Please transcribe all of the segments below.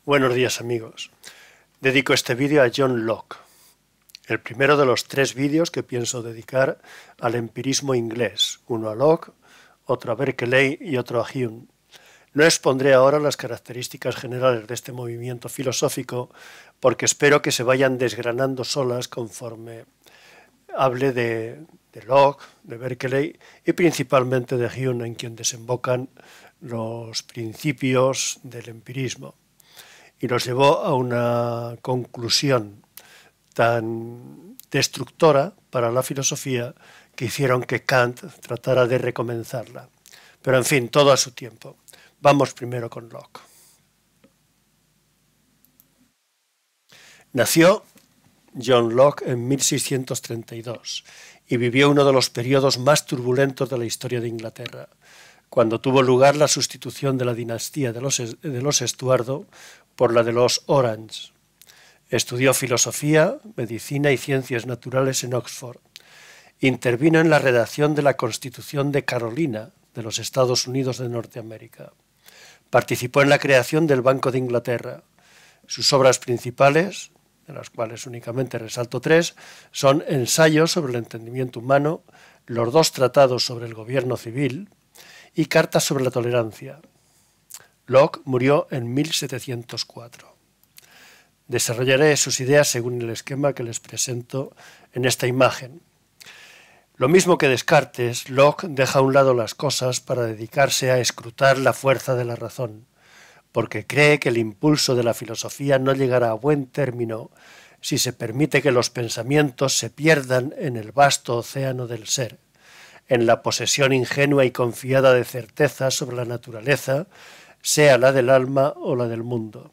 Buenos días amigos. Dedico este vídeo a John Locke, el primero de los 3 vídeos que pienso dedicar al empirismo inglés, uno a Locke, otro a Berkeley y otro a Hume. No expondré ahora las características generales de este movimiento filosófico porque espero que se vayan desgranando solas conforme hable de Locke, de Berkeley y principalmente de Hume, en quien desembocan los principios del empirismo. Y los llevó a una conclusión tan destructora para la filosofía que hicieron que Kant tratara de recomenzarla. Pero en fin, todo a su tiempo. Vamos primero con Locke. Nació John Locke en 1632 y vivió uno de los periodos más turbulentos de la historia de Inglaterra, cuando tuvo lugar la sustitución de la dinastía de los Estuardo por la de los Orange. Estudió filosofía, medicina y ciencias naturales en Oxford. Intervino en la redacción de la Constitución de Carolina, de los Estados Unidos de Norteamérica. Participó en la creación del Banco de Inglaterra. Sus obras principales, de las cuales únicamente resalto 3, son Ensayos sobre el entendimiento humano, los 2 tratados sobre el gobierno civil y Cartas sobre la tolerancia. Locke murió en 1704. Desarrollaré sus ideas según el esquema que les presento en esta imagen. Lo mismo que Descartes, Locke deja a un lado las cosas para dedicarse a escrutar la fuerza de la razón, porque cree que el impulso de la filosofía no llegará a buen término si se permite que los pensamientos se pierdan en el vasto océano del ser, en la posesión ingenua y confiada de certezas sobre la naturaleza, sea la del alma o la del mundo.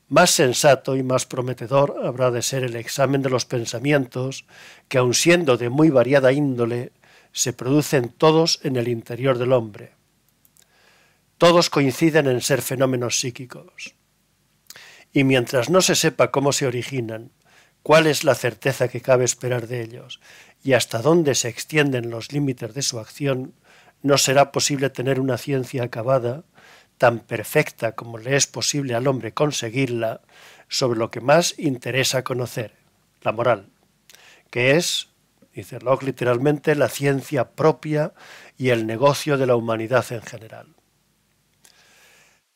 Más sensato y más prometedor habrá de ser el examen de los pensamientos, que aun siendo de muy variada índole, se producen todos en el interior del hombre. Todos coinciden en ser fenómenos psíquicos. Y mientras no se sepa cómo se originan, cuál es la certeza que cabe esperar de ellos y hasta dónde se extienden los límites de su acción, no será posible tener una ciencia acabada, tan perfecta como le es posible al hombre conseguirla, sobre lo que más interesa conocer, la moral, que es, dice Locke literalmente, la ciencia propia y el negocio de la humanidad en general.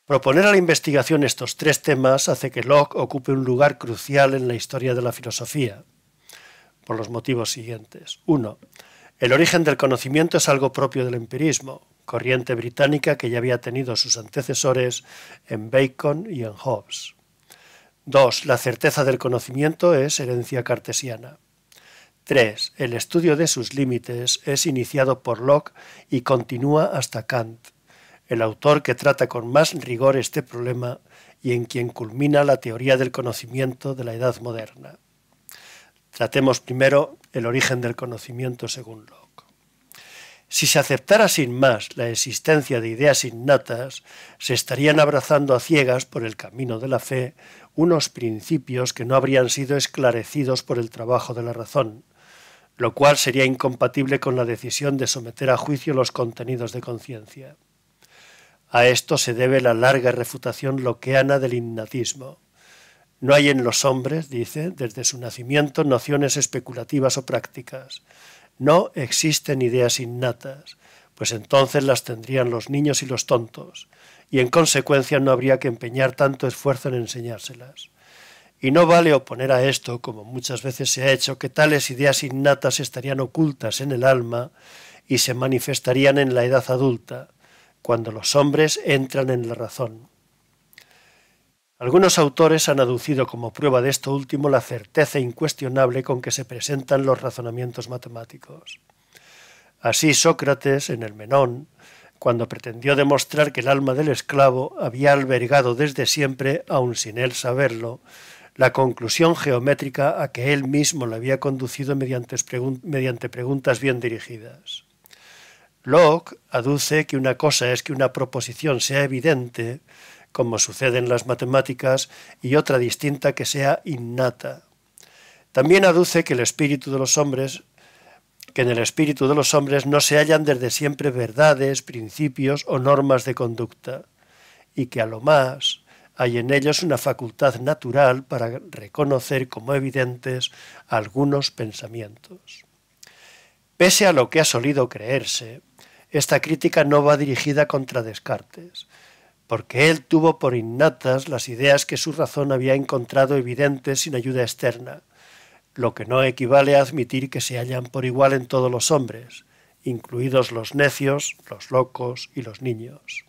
Proponer a la investigación estos 3 temas hace que Locke ocupe un lugar crucial en la historia de la filosofía, por los motivos siguientes. 1. El origen del conocimiento es algo propio del empirismo, corriente británica que ya había tenido sus antecesores en Bacon y en Hobbes. 2. La certeza del conocimiento es herencia cartesiana. 3. El estudio de sus límites es iniciado por Locke y continúa hasta Kant, el autor que trata con más rigor este problema y en quien culmina la teoría del conocimiento de la edad moderna. Tratemos primero el origen del conocimiento según Locke. Si se aceptara sin más la existencia de ideas innatas, se estarían abrazando a ciegas por el camino de la fe unos principios que no habrían sido esclarecidos por el trabajo de la razón, lo cual sería incompatible con la decisión de someter a juicio los contenidos de conciencia. A esto se debe la larga refutación lockeana del innatismo. No hay en los hombres, dice, desde su nacimiento nociones especulativas o prácticas. No existen ideas innatas, pues entonces las tendrían los niños y los tontos, y en consecuencia no habría que empeñar tanto esfuerzo en enseñárselas. Y no vale oponer a esto, como muchas veces se ha hecho, que tales ideas innatas estarían ocultas en el alma y se manifestarían en la edad adulta, cuando los hombres entran en la razón. Algunos autores han aducido como prueba de esto último la certeza incuestionable con que se presentan los razonamientos matemáticos. Así Sócrates, en el Menón, cuando pretendió demostrar que el alma del esclavo había albergado desde siempre, aun sin él saberlo, la conclusión geométrica a que él mismo le había conducido mediante preguntas bien dirigidas. Locke aduce que una cosa es que una proposición sea evidente, como sucede en las matemáticas, y otra distinta que sea innata. También aduce que en el espíritu de los hombres no se hallan desde siempre verdades, principios o normas de conducta, y que a lo más hay en ellos una facultad natural para reconocer como evidentes algunos pensamientos. Pese a lo que ha solido creerse, esta crítica no va dirigida contra Descartes, porque él tuvo por innatas las ideas que su razón había encontrado evidentes sin ayuda externa, lo que no equivale a admitir que se hallan por igual en todos los hombres, incluidos los necios, los locos y los niños.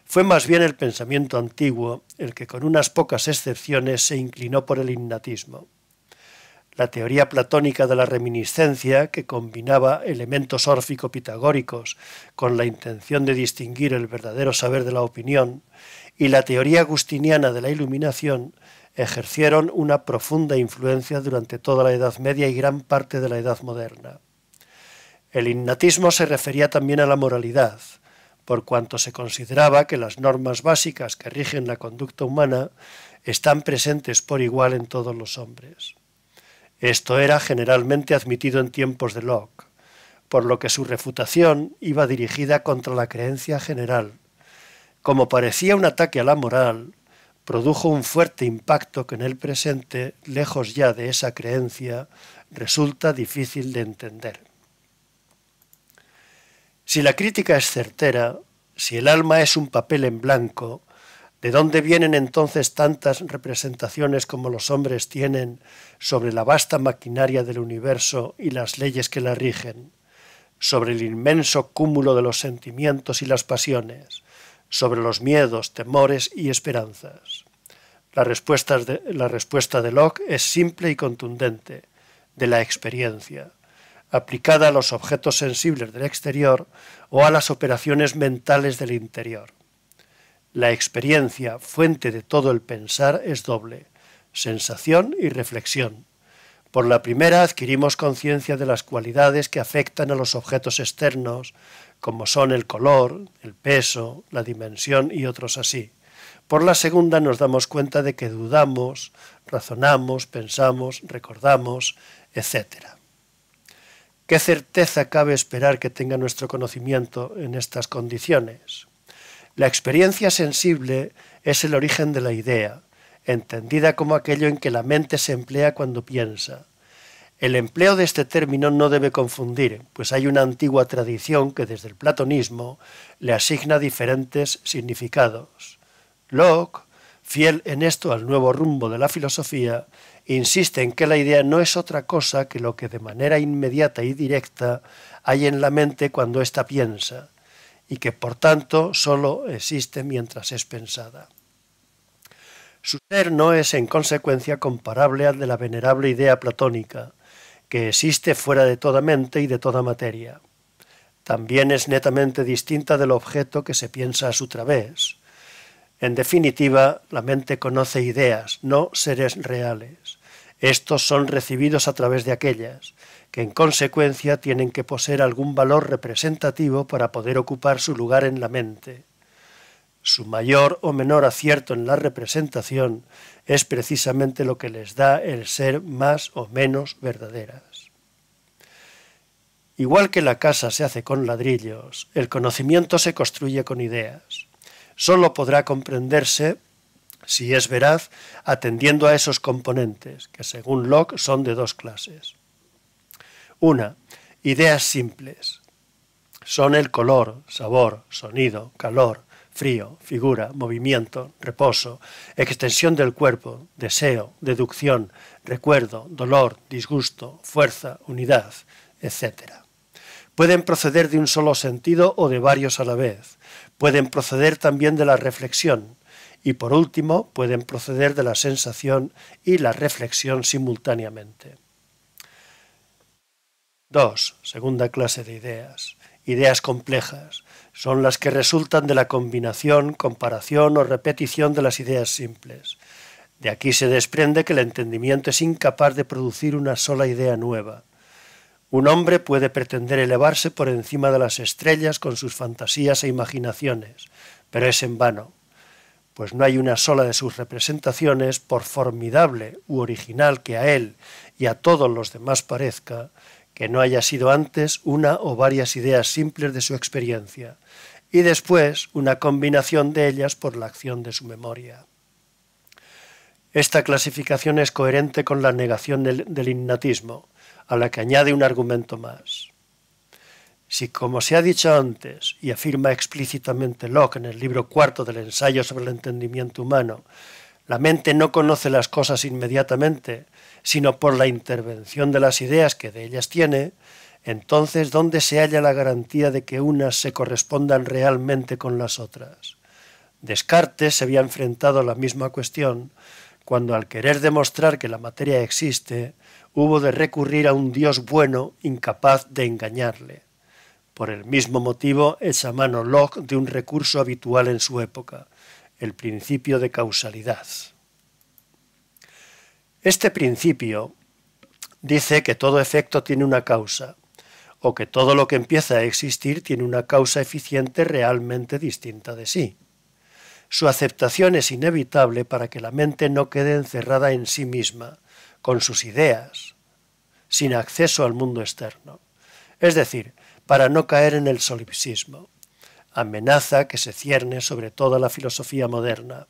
Fue más bien el pensamiento antiguo el que con unas pocas excepciones se inclinó por el innatismo. La teoría platónica de la reminiscencia, que combinaba elementos órfico-pitagóricos con la intención de distinguir el verdadero saber de la opinión, y la teoría agustiniana de la iluminación, ejercieron una profunda influencia durante toda la Edad Media y gran parte de la Edad Moderna. El innatismo se refería también a la moralidad, por cuanto se consideraba que las normas básicas que rigen la conducta humana están presentes por igual en todos los hombres. Esto era generalmente admitido en tiempos de Locke, por lo que su refutación iba dirigida contra la creencia general. Como parecía un ataque a la moral, produjo un fuerte impacto que en el presente, lejos ya de esa creencia, resulta difícil de entender. Si la crítica es certera, si el alma es un papel en blanco, ¿de dónde vienen entonces tantas representaciones como los hombres tienen sobre la vasta maquinaria del universo y las leyes que la rigen, sobre el inmenso cúmulo de los sentimientos y las pasiones, sobre los miedos, temores y esperanzas? La respuesta de Locke es simple y contundente, de la experiencia, aplicada a los objetos sensibles del exterior o a las operaciones mentales del interior. La experiencia, fuente de todo el pensar, es doble, sensación y reflexión. Por la primera adquirimos conciencia de las cualidades que afectan a los objetos externos, como son el color, el peso, la dimensión y otros así. Por la segunda nos damos cuenta de que dudamos, razonamos, pensamos, recordamos, etc. ¿Qué certeza cabe esperar que tenga nuestro conocimiento en estas condiciones? La experiencia sensible es el origen de la idea, entendida como aquello en que la mente se emplea cuando piensa. El empleo de este término no debe confundir, pues hay una antigua tradición que desde el platonismo le asigna diferentes significados. Locke, fiel en esto al nuevo rumbo de la filosofía, insiste en que la idea no es otra cosa que lo que de manera inmediata y directa hay en la mente cuando ésta piensa, y que por tanto sólo existe mientras es pensada. Su ser no es en consecuencia comparable al de la venerable idea platónica, que existe fuera de toda mente y de toda materia. También es netamente distinta del objeto que se piensa a su través. En definitiva, la mente conoce ideas, no seres reales. Estos son recibidos a través de aquellas, que en consecuencia tienen que poseer algún valor representativo para poder ocupar su lugar en la mente. Su mayor o menor acierto en la representación es precisamente lo que les da el ser más o menos verdaderas. Igual que la casa se hace con ladrillos, el conocimiento se construye con ideas. Solo podrá comprenderse, si es veraz, atendiendo a esos componentes, que según Locke son de dos clases. Una, ideas simples. Son el color, sabor, sonido, calor, frío, figura, movimiento, reposo, extensión del cuerpo, deseo, deducción, recuerdo, dolor, disgusto, fuerza, unidad, etc. Pueden proceder de un solo sentido o de varios a la vez. Pueden proceder también de la reflexión y, por último, pueden proceder de la sensación y la reflexión simultáneamente. 2. Segunda clase de ideas. Ideas complejas. Son las que resultan de la combinación, comparación o repetición de las ideas simples. De aquí se desprende que el entendimiento es incapaz de producir una sola idea nueva. Un hombre puede pretender elevarse por encima de las estrellas con sus fantasías e imaginaciones, pero es en vano, pues no hay una sola de sus representaciones, por formidable u original que a él y a todos los demás parezca, que no haya sido antes una o varias ideas simples de su experiencia, y después una combinación de ellas por la acción de su memoria. Esta clasificación es coherente con la negación del innatismo, a la que añade un argumento más. Si, como se ha dicho antes, y afirma explícitamente Locke en el libro cuarto del ensayo sobre el entendimiento humano, la mente no conoce las cosas inmediatamente, sino por la intervención de las ideas que de ellas tiene, entonces, ¿dónde se halla la garantía de que unas se correspondan realmente con las otras? Descartes se había enfrentado a la misma cuestión cuando, al querer demostrar que la materia existe, hubo de recurrir a un Dios bueno incapaz de engañarle. Por el mismo motivo echa mano Locke de un recurso habitual en su época, el principio de causalidad. Este principio dice que todo efecto tiene una causa, o que todo lo que empieza a existir tiene una causa eficiente realmente distinta de sí. Su aceptación es inevitable para que la mente no quede encerrada en sí misma, con sus ideas, sin acceso al mundo externo. Es decir, para no caer en el solipsismo, amenaza que se cierne sobre toda la filosofía moderna.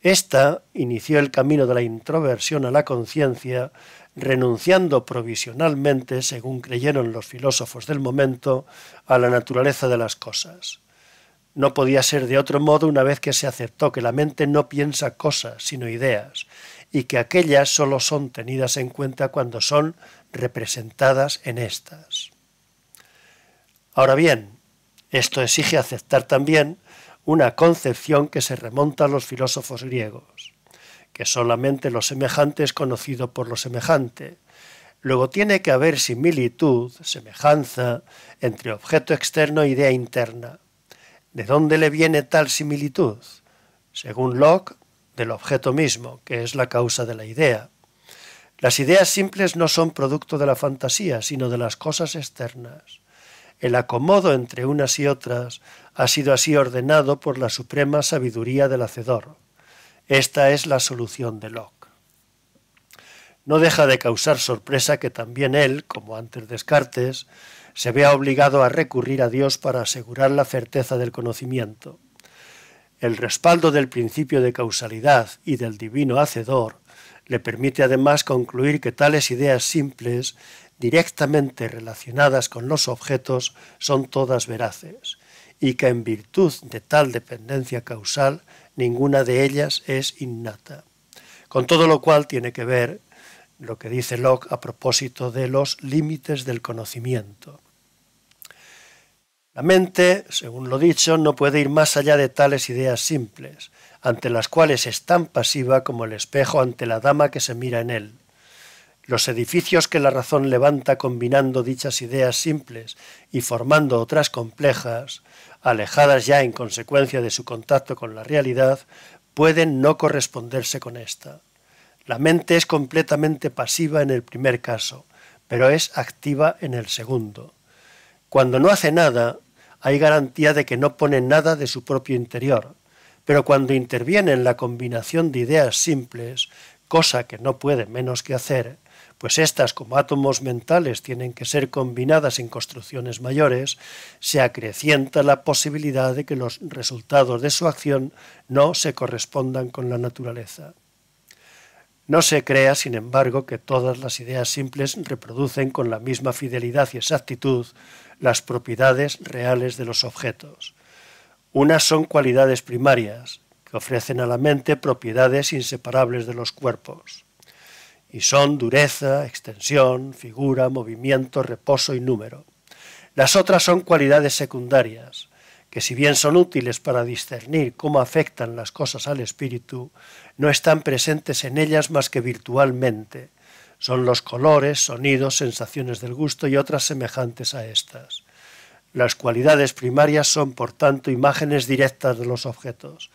Esta inició el camino de la introversión a la conciencia, renunciando provisionalmente, según creyeron los filósofos del momento, a la naturaleza de las cosas. No podía ser de otro modo una vez que se aceptó que la mente no piensa cosas, sino ideas, y que aquellas solo son tenidas en cuenta cuando son representadas en éstas. Ahora bien, esto exige aceptar también una concepción que se remonta a los filósofos griegos, que solamente lo semejante es conocido por lo semejante. Luego tiene que haber similitud, semejanza, entre objeto externo e idea interna. ¿De dónde le viene tal similitud? Según Locke, del objeto mismo, que es la causa de la idea. Las ideas simples no son producto de la fantasía, sino de las cosas externas. El acomodo entre unas y otras ha sido así ordenado por la suprema sabiduría del Hacedor. Esta es la solución de Locke. No deja de causar sorpresa que también él, como antes Descartes, se vea obligado a recurrir a Dios para asegurar la certeza del conocimiento. El respaldo del principio de causalidad y del divino Hacedor le permite además concluir que tales ideas simples, directamente relacionadas con los objetos, son todas veraces, y que en virtud de tal dependencia causal, ninguna de ellas es innata. Con todo lo cual tiene que ver lo que dice Locke a propósito de los límites del conocimiento. La mente, según lo dicho, no puede ir más allá de tales ideas simples, ante las cuales es tan pasiva como el espejo ante la dama que se mira en él. Los edificios que la razón levanta combinando dichas ideas simples y formando otras complejas, alejadas ya en consecuencia de su contacto con la realidad, pueden no corresponderse con esta. La mente es completamente pasiva en el primer caso, pero es activa en el segundo. Cuando no hace nada, hay garantía de que no pone nada de su propio interior, pero cuando interviene en la combinación de ideas simples, cosa que no puede menos que hacer, pues éstas como átomos mentales tienen que ser combinadas en construcciones mayores, se acrecienta la posibilidad de que los resultados de su acción no se correspondan con la naturaleza. No se crea, sin embargo, que todas las ideas simples reproducen con la misma fidelidad y exactitud las propiedades reales de los objetos. Unas son cualidades primarias, que ofrecen a la mente propiedades inseparables de los cuerpos, y son dureza, extensión, figura, movimiento, reposo y número. Las otras son cualidades secundarias, que si bien son útiles para discernir cómo afectan las cosas al espíritu, no están presentes en ellas más que virtualmente. Son los colores, sonidos, sensaciones del gusto y otras semejantes a estas. Las cualidades primarias son, por tanto, imágenes directas de los objetos,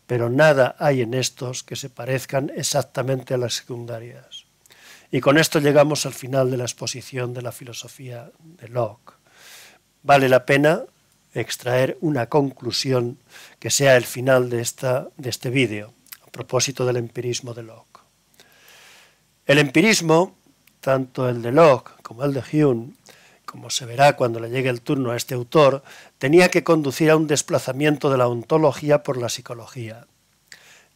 pero nada hay en estos que se parezcan exactamente a las secundarias. Y con esto llegamos al final de la exposición de la filosofía de Locke. Vale la pena extraer una conclusión que sea el final de este vídeo, a propósito del empirismo de Locke. El empirismo, tanto el de Locke como el de Hume, como se verá cuando le llegue el turno a este autor, tenía que conducir a un desplazamiento de la ontología por la psicología.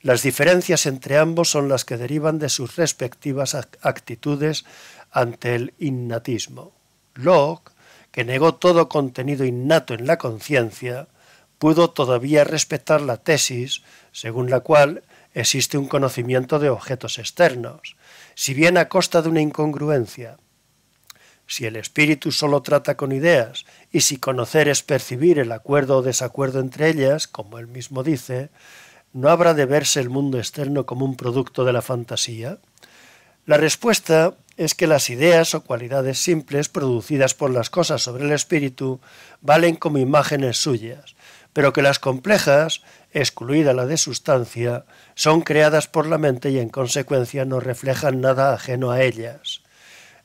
Las diferencias entre ambos son las que derivan de sus respectivas actitudes ante el innatismo. Locke, que negó todo contenido innato en la conciencia, pudo todavía respetar la tesis según la cual existe un conocimiento de objetos externos, si bien a costa de una incongruencia. Si el espíritu solo trata con ideas y si conocer es percibir el acuerdo o desacuerdo entre ellas, como él mismo dice, ¿no habrá de verse el mundo externo como un producto de la fantasía? La respuesta es que las ideas o cualidades simples producidas por las cosas sobre el espíritu valen como imágenes suyas, pero que las complejas, excluida la de sustancia, son creadas por la mente y en consecuencia no reflejan nada ajeno a ellas.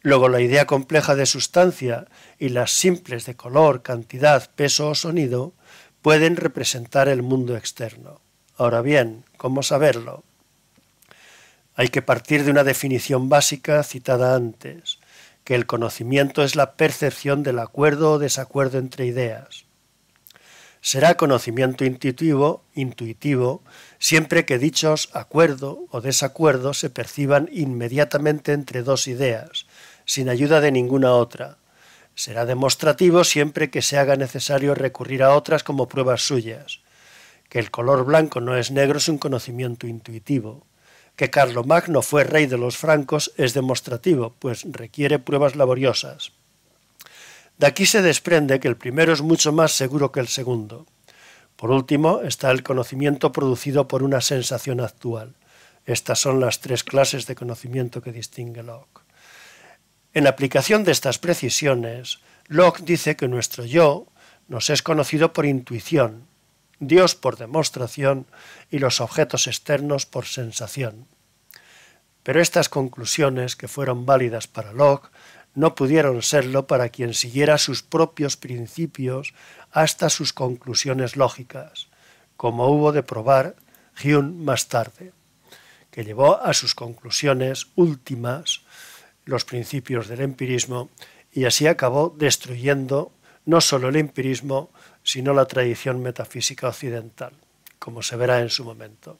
Luego la idea compleja de sustancia y las simples de color, cantidad, peso o sonido pueden representar el mundo externo. Ahora bien, ¿cómo saberlo? Hay que partir de una definición básica citada antes, que el conocimiento es la percepción del acuerdo o desacuerdo entre ideas. Será conocimiento intuitivo, siempre que dichos acuerdo o desacuerdo se perciban inmediatamente entre dos ideas, sin ayuda de ninguna otra. Será demostrativo siempre que se haga necesario recurrir a otras como pruebas suyas. Que el color blanco no es negro es un conocimiento intuitivo. Que Carlomagno fue rey de los francos es demostrativo, pues requiere pruebas laboriosas. De aquí se desprende que el primero es mucho más seguro que el segundo. Por último, está el conocimiento producido por una sensación actual. Estas son las tres clases de conocimiento que distingue Locke. En aplicación de estas precisiones, Locke dice que nuestro yo nos es conocido por intuición, Dios por demostración y los objetos externos por sensación. Pero estas conclusiones, que fueron válidas para Locke, no pudieron serlo para quien siguiera sus propios principios hasta sus conclusiones lógicas, como hubo de probar Hume más tarde, que llevó a sus conclusiones últimas los principios del empirismo y así acabó destruyendo no solo el empirismo, sino la tradición metafísica occidental, como se verá en su momento.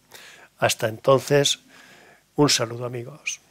Hasta entonces, un saludo amigos.